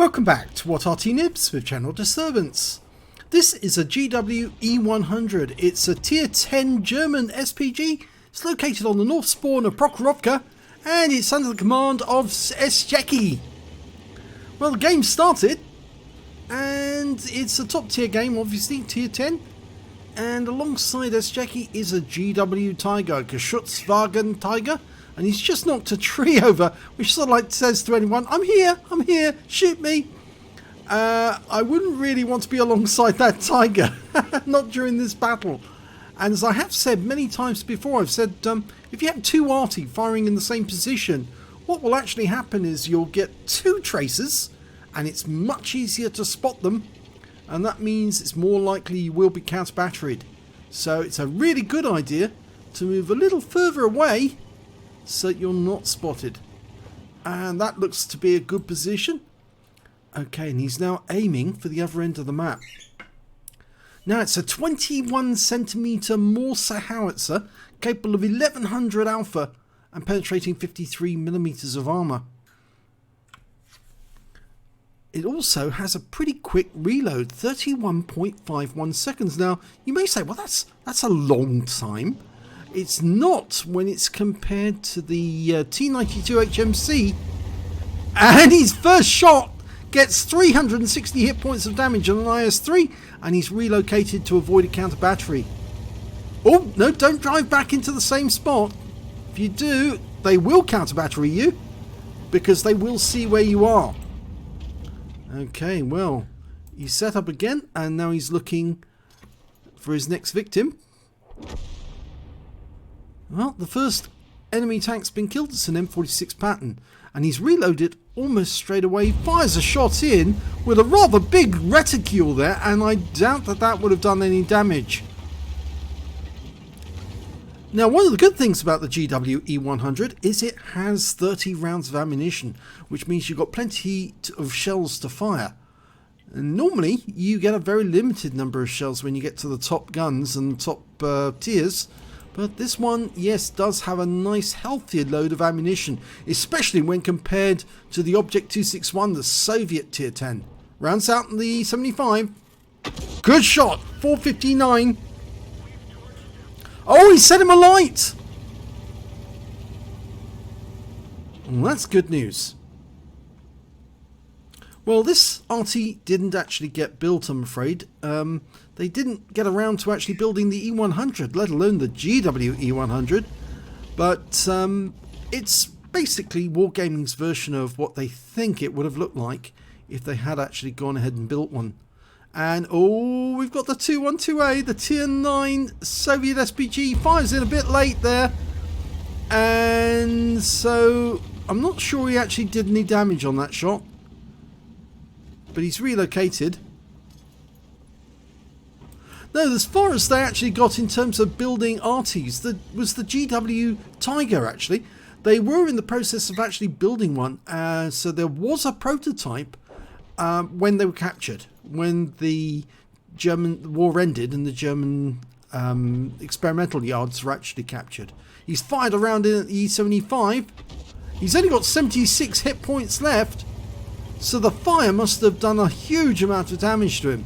Welcome back to What Arty Noobs with Channel Disturbance. This is a GW-E100. It's a tier 10 German SPG. It's located on the north spawn of Prokhorovka and it's under the command of sjekky. Well, the game started and it's a top tier game, obviously, tier 10. And alongside sjekky is a GW Tiger, Geschutzwagen Tiger. And he's just knocked a tree over, which sort of like says to anyone, I'm here, shoot me. I wouldn't really want to be alongside that tiger, not during this battle. And as I have said many times before, I've said, if you have two Arty firing in the same position, what will actually happen is you'll get two tracers, and it's much easier to spot them, and that means it's more likely you will be counter-batteried. So it's a really good idea to move a little further away, so you're not spotted. And that looks to be a good position. Okay, and he's now aiming for the other end of the map. Now it's a 21 centimeter Morse howitzer capable of 1100 alpha and penetrating 53 millimeters of armor. It also has a pretty quick reload, 31.51 seconds. Now you may say, well, that's a long time. It's not when it's compared to the T92 HMC, and his first shot gets 360 hit points of damage on an IS-3, and he's relocated to avoid a counter battery. Oh no, don't drive back into the same spot. If you do, they will counter battery you because they will see where you are. Okay, well, he's set up again and now he's looking for his next victim. Well, the first enemy tank's been killed. It's an M46 pattern. And he's reloaded almost straight away. Fires a shot in with a rather big reticule there. And I doubt that that would have done any damage. Now, one of the good things about the GW-E100 is it has 30 rounds of ammunition. Which means you've got plenty of shells to fire. And normally, you get a very limited number of shells when you get to the top guns and top tiers. But this one, yes, does have a nice healthier load of ammunition, especially when compared to the Object 261, the Soviet tier 10. Rounds out in the 75. Good shot, 459. Oh, he set him alight. Well, that's good news. Well, this Arty didn't actually get built, I'm afraid. They didn't get around to actually building the E100, let alone the GW-E100. But it's basically Wargaming's version of what they think it would have looked like if they had actually gone ahead and built one. And, oh, we've got the 212A, the Tier 9 Soviet SPG. Fires in a bit late there. And so I'm not sure he actually did any damage on that shot. But he's relocated. No, as far as they actually got in terms of building Artys, that was the GW Tiger actually. They were in the process of actually building one, so there was a prototype when they were captured. When the German war ended and the German experimental yards were actually captured. He's fired around in at the E75. He's only got 76 hit points left. So the fire must have done a huge amount of damage to him.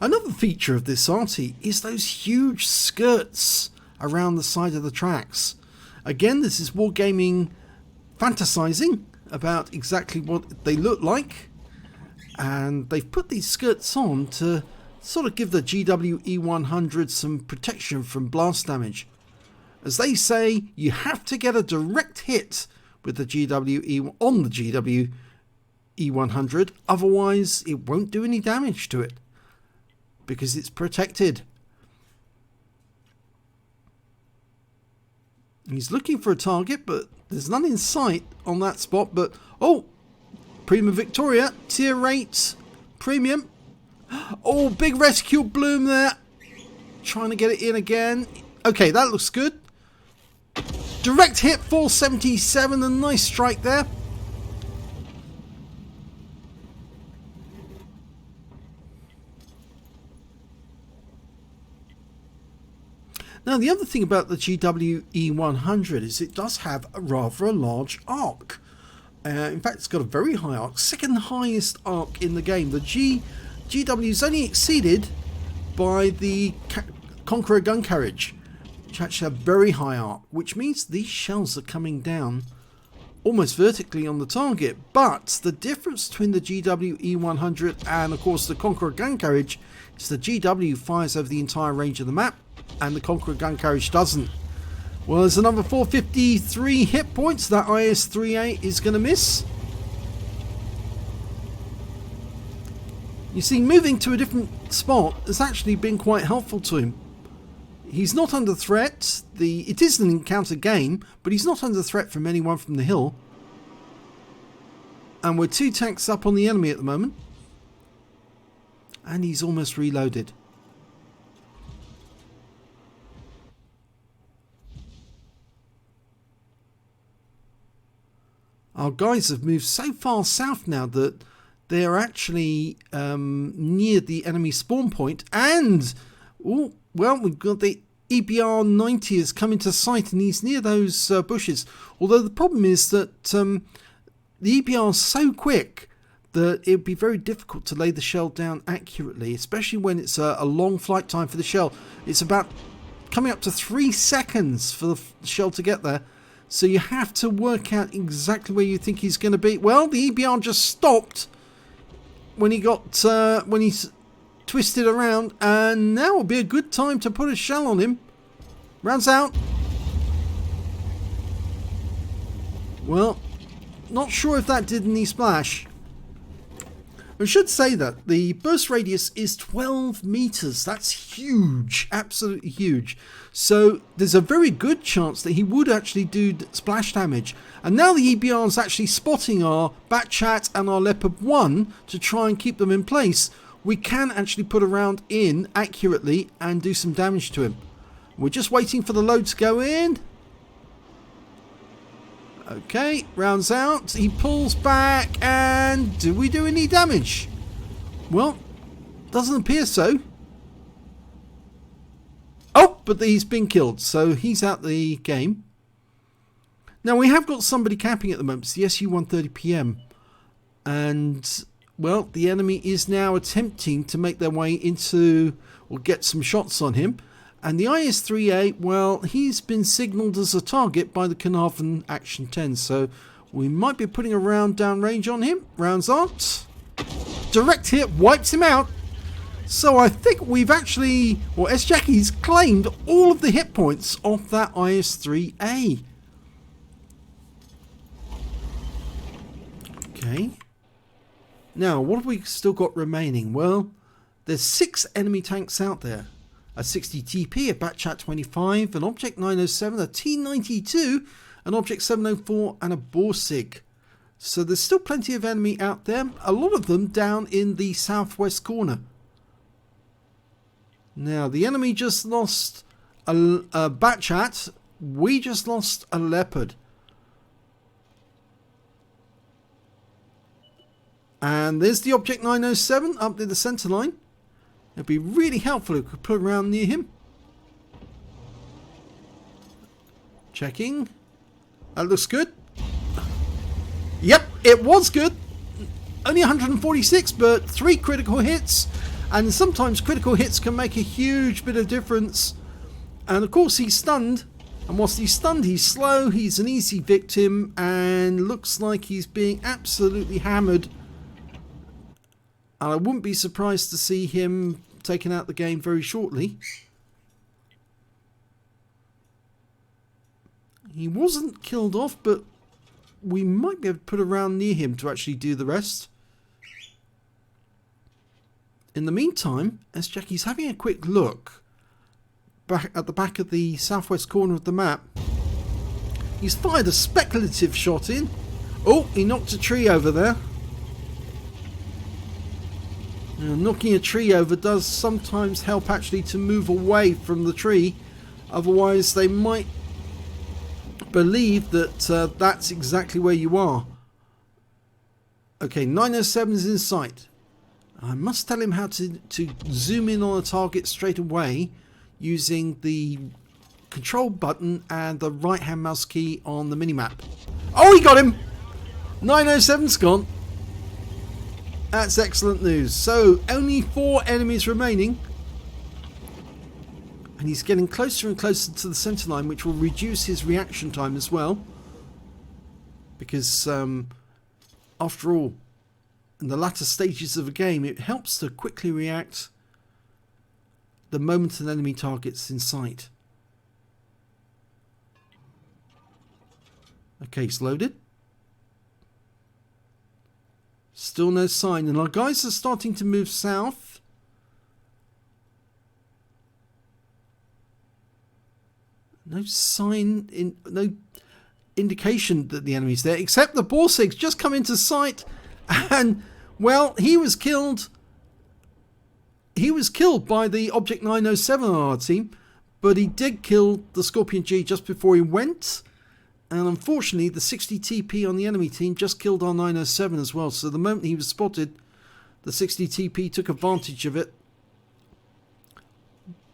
Another feature of this Arty is those huge skirts around the side of the tracks. Again, this is Wargaming fantasizing about exactly what they look like. And they've put these skirts on to sort of give the GW-E100 some protection from blast damage. As they say, you have to get a direct hit with the GW-E on the GW-E100, otherwise it won't do any damage to it because it's protected. He's looking for a target, but there's none in sight on that spot. But oh, Prima Victoria, tier 8 premium. Oh, big reticule bloom there, trying to get it in again. Okay, that looks good. Direct hit, 477, a nice strike there. Now, the other thing about the GW-E100 is it does have a rather large arc. In fact, it's got a very high arc, second highest arc in the game. The GW is only exceeded by the Conqueror gun carriage, which actually have very high arc, which means these shells are coming down almost vertically on the target. But the difference between the GW E100 and of course the Conqueror gun carriage is the GW fires over the entire range of the map and the Conqueror gun carriage doesn't. Well, there's another 453 hit points that IS-3A is going to miss. You see, moving to a different spot has actually been quite helpful to him. He's not under threat. It is an encounter game, but he's not under threat from anyone from the hill. And we're 2 tanks up on the enemy at the moment. And he's almost reloaded. Our guys have moved so far south now that they are actually near the enemy spawn point. And, oh, well, we've got the EBR-90 has come into sight and he's near those bushes. Although the problem is that the EBR is so quick that it would be very difficult to lay the shell down accurately, especially when it's a long flight time for the shell. It's about coming up to 3 seconds for the shell to get there. So you have to work out exactly where you think he's going to be. Well, the EBR just stopped when he got when he's twisted around, and now will be a good time to put a shell on him. Rounds out. Well, not sure if that did any splash. I should say that the burst radius is 12 meters. That's huge, absolutely huge. So there's a very good chance that he would actually do splash damage. And now the EBR is actually spotting our Batchat and our Leopard 1 to try and keep them in place. We can actually put a round in accurately and do some damage to him. We're just waiting for the load to go in. Okay, rounds out. He pulls back, and do we do any damage? Well, doesn't appear so. Oh, but he's been killed, so he's out the game. Now, we have got somebody camping at the moment. It's the SU-130PM. And, well, the enemy is now attempting to make their way into, or get some shots on him. And the IS-3A, well, he's been signalled as a target by the Carnarvon Action 10. So we might be putting a round down range on him. Rounds out. Direct hit wipes him out. So I think we've actually, well, sjekky's claimed all of the hit points of that IS-3A. Okay. Now, what have we still got remaining? Well, there's 6 enemy tanks out there. A 60 TP, a Batchat 25, an Object 907, a T92, an Object 704 and a Borsig. So there's still plenty of enemy out there, a lot of them down in the southwest corner. Now the enemy just lost a Batchat, we just lost a Leopard. And there's the Object 907 up near the centre line. It'd be really helpful if we could put a round near him. Checking. That looks good. Yep, it was good. Only 146, but 3 critical hits. And sometimes critical hits can make a huge bit of difference. And of course he's stunned. And whilst he's stunned, he's slow. He's an easy victim. And looks like he's being absolutely hammered. And I wouldn't be surprised to see him taken out the game very shortly. He wasn't killed off, but we might be able to put a round near him to actually do the rest. In the meantime, sjekky's having a quick look back at the back of the southwest corner of the map. He's fired a speculative shot in. Oh, he knocked a tree over there. Now, knocking a tree over does sometimes help actually to move away from the tree. Otherwise they might believe that that's exactly where you are. Okay, 907 is in sight. I must tell him how to zoom in on a target straight away using the control button and the right hand mouse key on the minimap. Oh, he got him! 907's gone. That's excellent news. So only 4 enemies remaining. And he's getting closer and closer to the center line, which will reduce his reaction time as well. Because after all, in the latter stages of a game, it helps to quickly react the moment an enemy target's in sight. Okay, it's loaded. Still no sign, and our guys are starting to move south. No sign, no indication that the enemy's there, except the Borsig's just come into sight, and well, he was killed. He was killed by the Object 907 on our team, but he did kill the Scorpion G just before he went. And unfortunately, the 60 TP on the enemy team just killed our 907 as well. So the moment he was spotted, the 60 TP took advantage of it.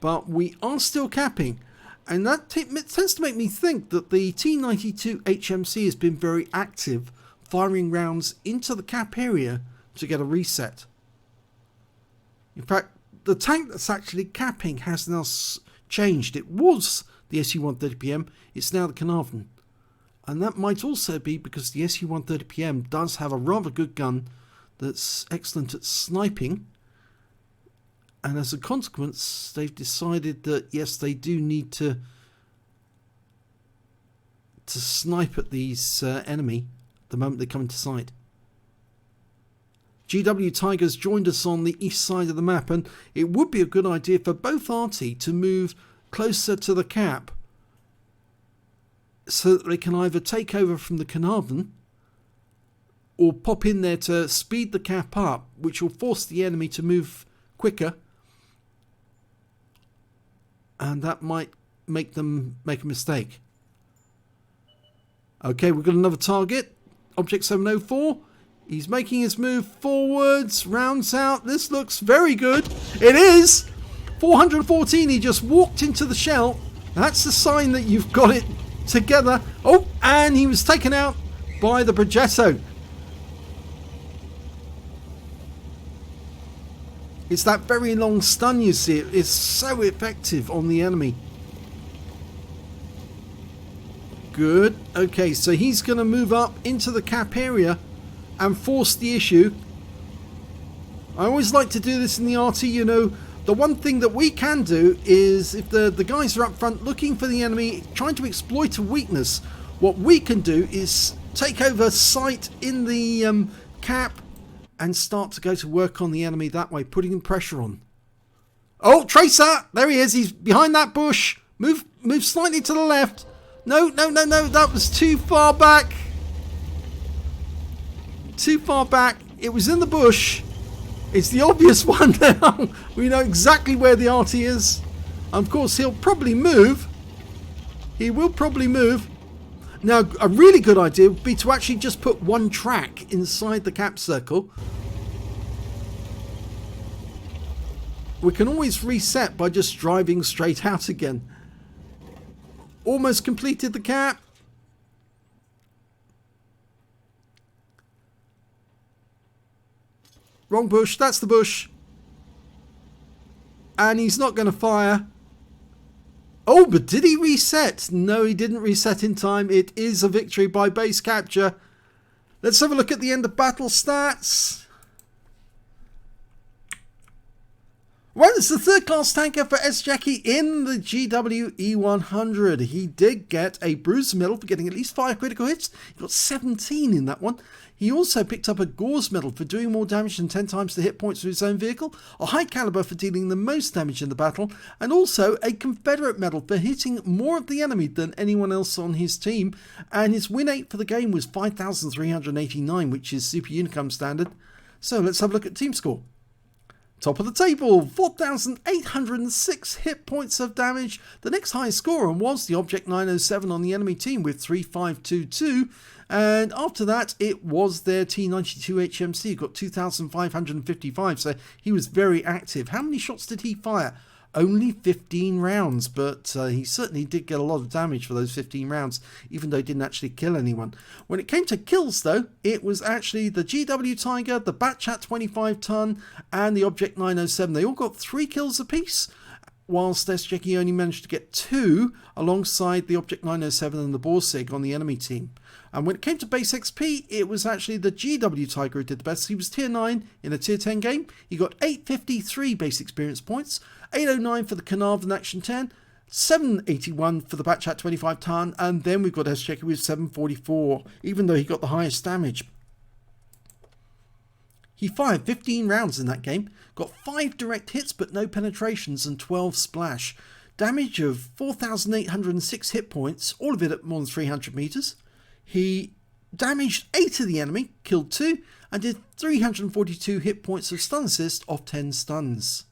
But we are still capping. And that tends to make me think that the T92 HMC has been very active, firing rounds into the cap area to get a reset. In fact, the tank that's actually capping has now changed. It was the SU-130PM, it's now the Carnarvon. And that might also be because the SU-130PM does have a rather good gun that's excellent at sniping. And as a consequence, they've decided that, yes, they do need to snipe at these enemy the moment they come into sight. GW Tigers joined us on the east side of the map, and it would be a good idea for both Arty to move closer to the cap so that they can either take over from the Carnarvon or pop in there to speed the cap up, which will force the enemy to move quicker, and that might make them make a mistake. Okay, we've got another target, Object 704. He's making his move forwards, rounds out. This looks very good. It is 414. He just walked into the shell. That's the sign that you've got it together. Oh, and he was taken out by the Progetto. It's that very long stun, you see. It is so effective on the enemy. Good. Okay, so he's going to move up into the cap area and force the issue. I always like to do this in the Arty, you know. The one thing that we can do is, if the guys are up front looking for the enemy, trying to exploit a weakness, what we can do is take over sight in the cap and start to go to work on the enemy that way, putting pressure on. Oh, Tracer! There he is. He's behind that bush. Move slightly to the left. No. That was too far back. Too far back. It was in the bush. It's the obvious one now. We know exactly where the Arty is. Of course, he'll probably move. He will probably move. Now, a really good idea would be to actually just put one track inside the cap circle. We can always reset by just driving straight out again. Almost completed the cap. Wrong bush, that's the bush. And he's not going to fire. Oh, but did he reset? No, he didn't reset in time. It is a victory by base capture. Let's have a look at the end of battle stats. Well, it's the third class tanker for sjekky in the GW-E100. He did get a bruiser medal for getting at least 5 critical hits. He got 17 in that one. He also picked up a Gore's medal for doing more damage than 10 times the hit points of his own vehicle, a high caliber for dealing the most damage in the battle, and also a Confederate medal for hitting more of the enemy than anyone else on his team. And his win rate for the game was 5,389, which is Super Unicum standard. So let's have a look at team score. Top of the table, 4,806 hit points of damage. The next highest scorer was the Object 907 on the enemy team with 3,522. And after that, it was their T92 HMC, got 2,555. So he was very active. How many shots did he fire? only 15 rounds, but he certainly did get a lot of damage for those 15 rounds, even though he didn't actually kill anyone. When it came to kills, though, it was actually the GW Tiger, the Batchat 25 ton, and the Object 907. They all got 3 kills apiece, whilst sjekky only managed to get 2 alongside the Object 907 and the Borsig on the enemy team. And when it came to base XP, it was actually the GW Tiger who did the best. He was tier 9 in a tier 10 game. He got 853 base experience points, 809 for the Carnarvon Action 10, 781 for the Batchat 25 ton, and then we've got sjekky with 744, even though he got the highest damage. He fired 15 rounds in that game, got 5 direct hits but no penetrations and 12 splash. Damage of 4,806 hit points, all of it at more than 300 meters. He damaged 8 of the enemy, killed 2, and did 342 hit points of stun assist off 10 stuns.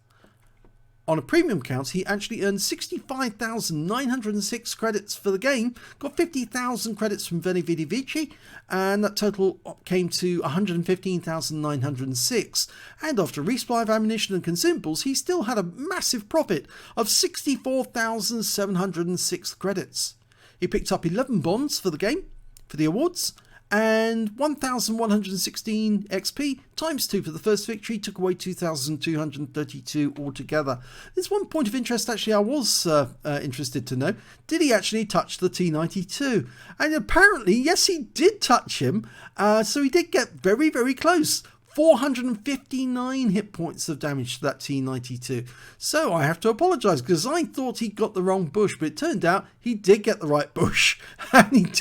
On a premium count, he actually earned 65,906 credits for the game, got 50,000 credits from NVIDIA Vici, and that total came to 115,906. And after resupply of ammunition and consumables, he still had a massive profit of 64,706 credits. He picked up 11 bonds for the game, for the awards, and 1,116 XP times 2 for the first victory took away 2,232 altogether. There's one point of interest actually I was interested to know. Did he actually touch the T92? And apparently, yes, he did touch him. So he did get very, very close. 459 hit points of damage to that T92. So I have to apologise because I thought he got the wrong bush, but it turned out he did get the right bush. And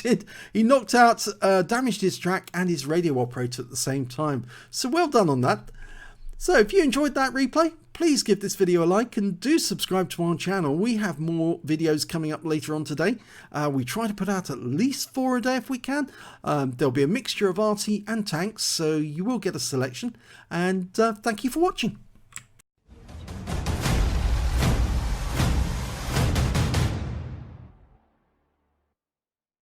he knocked out, damaged his track and his radio operator at the same time. So well done on that. So if you enjoyed that replay, please give this video a like and do subscribe to our channel. We have more videos coming up later on today. We try to put out at least 4 a day if we can. There'll be a mixture of Arty and tanks, so you will get a selection. And thank you for watching.